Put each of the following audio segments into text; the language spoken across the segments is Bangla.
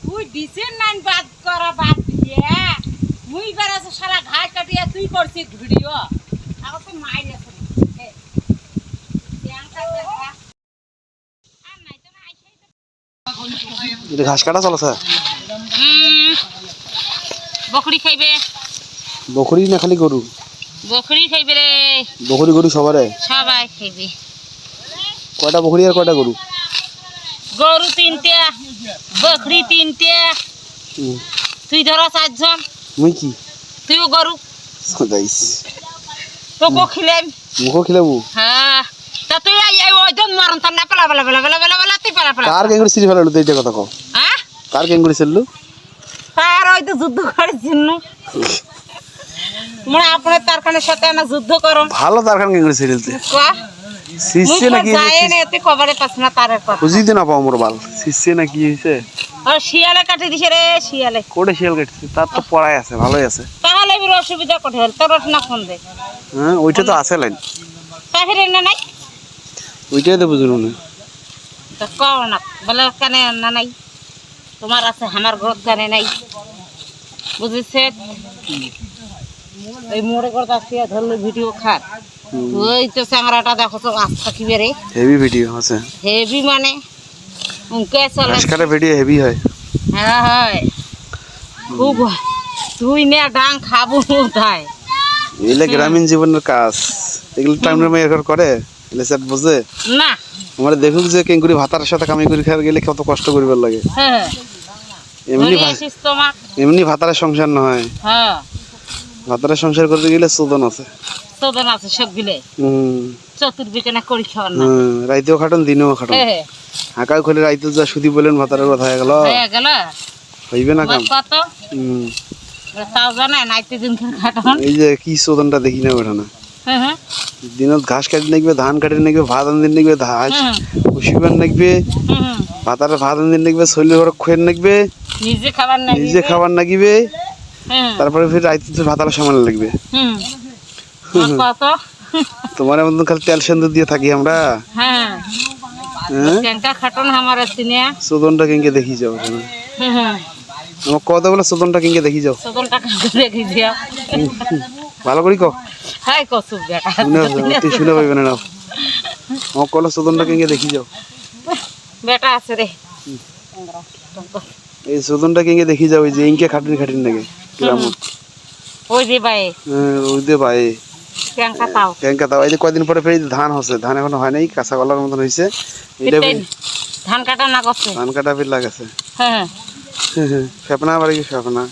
তুই ডিসেন নাইন বাদ করা বাদ দিয়ে মুই বেড়াছে সারা ঘাস কাটিয়া তুই করছিস ভিডিও আমার তো মাইর আছে ঘাস কাটা চলছে বকরি খাইবে বকরি না খালি গরু বকরি খাইবে রে বকরি গরু সবারে সবাই খাইবে কয়টা বকরি আর কয়টা গরু গরু 3টে বকরি 3টে তুই ধরা 4 জন মুই কি তুইও গরু সদাইস তোকে খিলাম মুখো খিলাবো হ্যাঁ তা তুই এই ওই দম মারন তা না পালা পালা পালা পালা পালা তুই পালা পালা কার গেঙ্গুড়ি সিরি ফেলালো এইটা কথা কও হ্যাঁ কার গেঙ্গুড়ি ছিললু আর ওই তো যুদ্ধ করেছিন মানে আপনার তারখানের সাথে না যুদ্ধ করো ভালো তারখান গেঙ্গুড়ি সিরিলতে কোয়া সিসছে নাকি যায় না এতে কবরে পাস না তারের কথা বুঝি দিনা পাও মোর বাল সিসছে নাকি হইছে আর শিয়ালে কাটি দিছে রে শিয়ালে কোড়ে শিয়াল কাটছে তার তো পড়াই আছে ভালোই আছে তাহলে বির অসুবিধা কোঠে হল তোর না ফোন দে হ্যাঁ ওইটা তো আছে লাইন তাহলে না নাই ওইটাই তো বুঝলু না তো কও না বলে কানে না নাই তোমার আছে আমার ঘর কানে নাই বুঝিছে এই মোড়ে করতে আসিয়া ধরলে ভিডিও খাট ওই তো স্যাংরাটা দেখো তো আস্থা কি বেরে হেভি ভিডিও আছে হেভি মানে উনকে চলে ঘাস কাটা ভিডিও হেভি হয় হ্যাঁ হয় খুব তুই না ডাং খাবো তাই এগুলো গ্রামীণ জীবনের কাজ এগুলো টাইমের মেয়ের করে এগুলো স্যার বুঝে না আমার দেখুক যে কেঙ্গুরি ভাতার সাথে কামাই করে খাওয়ার গেলে কত কষ্ট করিবার লাগে হ্যাঁ এমনি তোমাক এমনি ভাতারের সংসার নয় হ্যাঁ ভাতারের সংসার করতে গেলে চোদন আছে চোদন আছে সবগুলো চতুর্দিকে না করি খাওয়ার না রাইতেও খাটন দিনেও খাটন হ্যাঁ হাঁকাও খুলে রাইতে যা সুদি বলেন ভাতারের কথা হয়ে গেল হয়ে গেল হইবে না কাম কত তাও জানে নাইতে দিন খাটন এই যে কি চোদনটা দেখি না ওঠা না হ্যাঁ দিনত ঘাস কাটি নাকবে ধান কাটি নাকবে ভাত আনদিন নাকবে ঘাস উসিবার নাকবে ভাতারে ভাত আনদিন নাকবে শৈল ঘর খুয়ের নাকবে নিজে খাবার নাগিবে তারপরে ফির রাইতে ভাতারে সামান লাগবে কত তোমার মতন খালি তেল সেন্দুর দিয়ে থাকি আমরা হ্যাঁ খাটন আমার সিনিয়া চোদনটা কেঙ্কে দেখি যাও আমার কত বলে চোদনটা কেঙ্কে দেখি যাও চোদনটা দেখি যাও ভালো করি কো হাই কসু বেটা তুই শুনে পাইবে না আমার কল চোদনটা কেঙ্কে দেখি যাও বেটা আছে রে এই চোদনটা কেঙ্কে দেখি যাও ওই যে ইনকে খাটিন খাটিন নাকি গ্রাম ওই যে ভাই ওই দে ভাই ক্যাঙ্কা তাও এই যে কয়দিন পরে ফের ধান হচ্ছে ধান এখনো হয় নাই কাঁচা কলার মতন হয়েছে ধান কাটা না করছে ধান কাটা ফের লাগাছে হ্যাঁ ফেপনা বাড়ি ফেপনা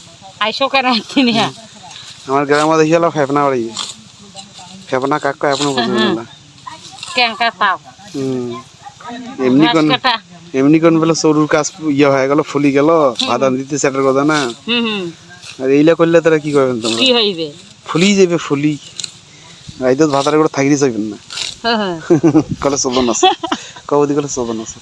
আইসো কেন কিনি আমার গ্রামে দেখি হলো ফেপনা বাড়ি ফেপনা কাকা এখনো বুঝবে না ক্যাঙ্কা তাও এমনি কোন বেলা চরুর কাজ ইয়ে হয়ে গেল ফুলি গেল বাদাম দিতে সেটার কথা না আর এইলা করলে তারা কি করবেন তোমরা কি হইবে ফুলি যাবে ফুলি রাইতে ভাতারে করে থাকি যাবেন না কলে চলন আছে কবদি কলে চলন আছে